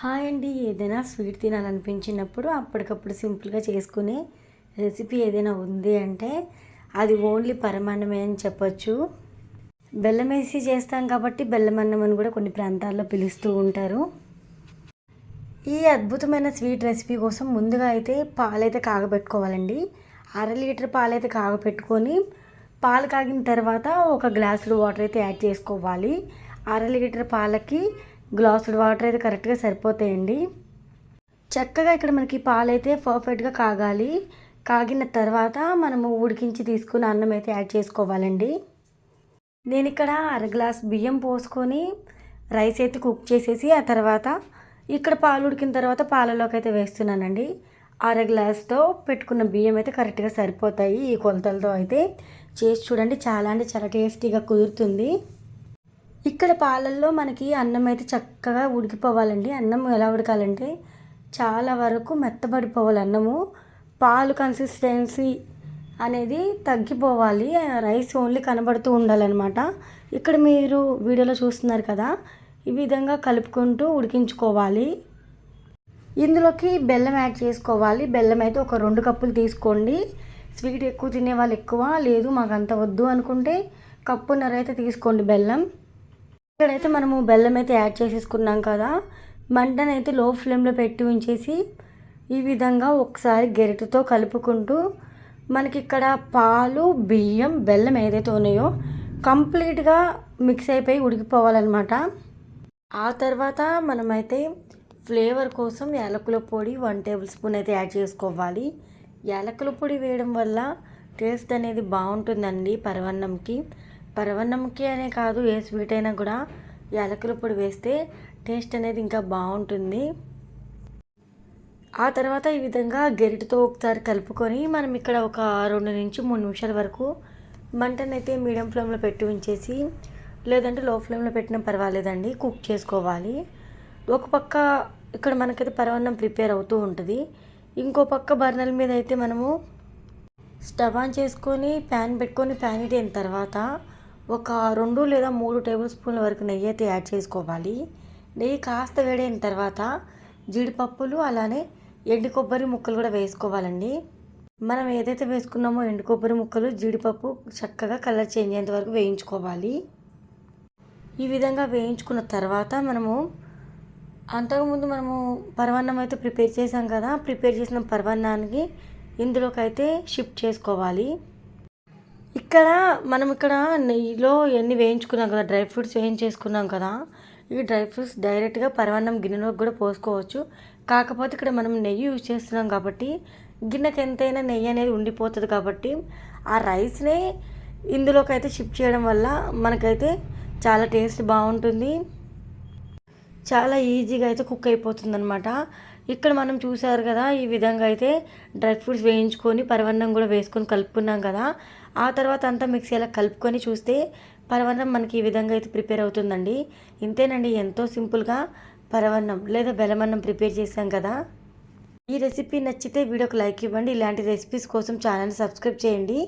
Hi అండి. ఏదైనా sweet తినాలనిపించినప్పుడు అప్పటికప్పుడు సింపుల్గా చేసుకునే రెసిపీ ఏదైనా ఉంది అంటే అది ఓన్లీ పరమాన్నమే అని చెప్పొచ్చు. బెల్లం వేసి చేస్తాం కాబట్టి బెల్లం అన్నం అని కూడా కొన్ని ప్రాంతాల్లో పిలుస్తూ ఉంటారు. ఈ అద్భుతమైన స్వీట్ రెసిపీ కోసం ముందుగా అయితే పాలైతే కాగబెట్టుకోవాలండి. 1/2 లీటర్ పాలైతే కాగబెట్టుకొని పాలు కాగిన తర్వాత ఒక గ్లాసుడు వాటర్ అయితే యాడ్ చేసుకోవాలి. 1/2 లీటర్ పాలకి గ్లాసుడు వాటర్ అయితే కరెక్ట్గా సరిపోతాయండి. చక్కగా ఇక్కడ మనకి పాలైతే పర్ఫెక్ట్గా కాగాలి. కాగిన తర్వాత మనము ఉడికించి తీసుకున్న అన్నం అయితే యాడ్ చేసుకోవాలండి. నేను ఇక్కడ 1/2 గ్లాస్ బియ్యం పోసుకొని రైస్ అయితే కుక్ చేసేసి ఆ తర్వాత ఇక్కడ పాలు ఉడికిన తర్వాత పాలలోకి అయితే వేస్తున్నానండి. 1/2 గ్లాస్తో పెట్టుకున్న బియ్యం అయితే కరెక్ట్గా సరిపోతాయి. ఈ కొలతలతో అయితే చేసి చూడండి. చాలా అంటే చాలా టేస్టీగా కుదురుతుంది. ఇక్కడ పాలల్లో మనకి అన్నం అయితే చక్కగా ఉడికిపోవాలండి. అన్నం ఎలా ఉడకాలంటే చాలా వరకు మెత్తబడిపోవాలి అన్నము. పాలు కన్సిస్టెన్సీ అనేది తగ్గిపోవాలి. రైస్ ఓన్లీ కనబడుతూ ఉండాలన్నమాట. ఇక్కడ మీరు వీడియోలో చూస్తున్నారు కదా, ఈ విధంగా కలుపుకుంటూ ఉడికించుకోవాలి. ఇందులోకి బెల్లం యాడ్ చేసుకోవాలి. బెల్లం అయితే ఒక 2 కప్పులు తీసుకోండి. స్వీట్ ఎక్కువ తినే వాళ్ళు ఎక్కువ, లేదు మాకు అంత వద్దు అనుకుంటే కప్పున్నర అయితే తీసుకోండి బెల్లం. ఇక్కడైతే మనము బెల్లం అయితే యాడ్ చేసేసుకున్నాం కదా, మంటనైతే లో ఫ్లేమ్లో పెట్టి ఉంచేసి ఈ విధంగా ఒకసారి గరిటెతో కలుపుకుంటూ మనకి ఇక్కడ పాలు, బియ్యం, బెల్లం ఏదైతే ఉన్నాయో కంప్లీట్గా మిక్స్ అయిపోయి ఉడికిపోవాలన్నమాట. ఆ తర్వాత మనమైతే ఫ్లేవర్ కోసం యాలకుల పొడి 1 టేబుల్ స్పూన్ అయితే యాడ్ చేసుకోవాలి. యాలకుల పొడి వేయడం వల్ల టేస్ట్ అనేది బాగుంటుందండి పరవన్నంకి అనే కాదు, ఏ స్వీట్ అయినా కూడా యాలకుల పొడి వేస్తే టేస్ట్ అనేది ఇంకా బాగుంటుంది. ఆ తర్వాత ఈ విధంగా గరిటెతో ఒకసారి కలుపుకొని మనం ఇక్కడ ఒక 2 నుంచి 3 నిమిషాల వరకు మంటనైతే మీడియం ఫ్లేమ్లో పెట్టి ఉంచేసి, లేదంటే లో ఫ్లేమ్లో పెట్టినా పర్వాలేదండి, కుక్ చేసుకోవాలి. ఒక పక్క ఇక్కడ మనకైతే పరవన్నం ప్రిపేర్ అవుతూ ఉంటుంది. ఇంకో పక్క బర్నర్ మీద అయితే మనము స్టవ్ ఆన్ చేసుకొని ప్యాన్ పెట్టుకొని ప్యాన్ హీట్ అయిన తర్వాత ఒక 2 లేదా 3 టేబుల్ స్పూన్ల వరకు నెయ్యి అయితే యాడ్ చేసుకోవాలి. నెయ్యి కాస్త వేడైన తర్వాత జీడిపప్పులు అలానే ఎండు కొబ్బరి ముక్కలు కూడా వేసుకోవాలండి. మనం ఏదైతే వేసుకున్నామో ఎండు కొబ్బరి ముక్కలు, జీడిపప్పు చక్కగా కలర్ చేంజ్ అయ్యేంత వరకు వేయించుకోవాలి. ఈ విధంగా వేయించుకున్న తర్వాత అంతకుముందు మనము పరమాన్నం అయితే ప్రిపేర్ చేసాం కదా, ప్రిపేర్ చేసిన పరమాన్నానికి ఇందులోకి అయితే షిఫ్ట్ చేసుకోవాలి. మనం ఇక్కడ నెయ్యిలో ఎన్ని వేయించుకున్నాం కదా, డ్రై ఫ్రూట్స్ వేయించేసుకున్నాం కదా, ఈ డ్రై ఫ్రూట్స్ డైరెక్ట్గా పరమాన్నం గిన్నెలోకి కూడా పోసుకోవచ్చు. కాకపోతే ఇక్కడ మనం నెయ్యి యూజ్ చేస్తున్నాం కాబట్టి గిన్నెకి ఎంతైనా నెయ్యి అనేది ఉండిపోతుంది కాబట్టి ఆ రైస్నే ఇందులోకి అయితే షిఫ్ట్ చేయడం వల్ల మనకైతే చాలా టేస్ట్ బాగుంటుంది. చాలా ఈజీగా అయితే కుక్ అయిపోతుంది అనమాట. ఇక్కడ మనం చూసారు కదా, ఈ విధంగా అయితే డ్రై ఫ్రూట్స్ వేయించుకొని పరవన్నం కూడా వేసుకొని కలుపుకున్నాం కదా, ఆ తర్వాత అంతా మిక్సీలా కలుపుకొని చూస్తే పరవన్నం మనకి ఈ విధంగా అయితే ప్రిపేర్ అవుతుందండి. ఇంతేనండి, ఎంతో సింపుల్గా పరవన్నం లేదా బెల్లమన్నం ప్రిపేర్ చేసాం కదా. ఈ రెసిపీ నచ్చితే వీడియోకి లైక్ ఇవ్వండి. ఇలాంటి రెసిపీస్ కోసం ఛానల్ని సబ్స్క్రైబ్ చేయండి.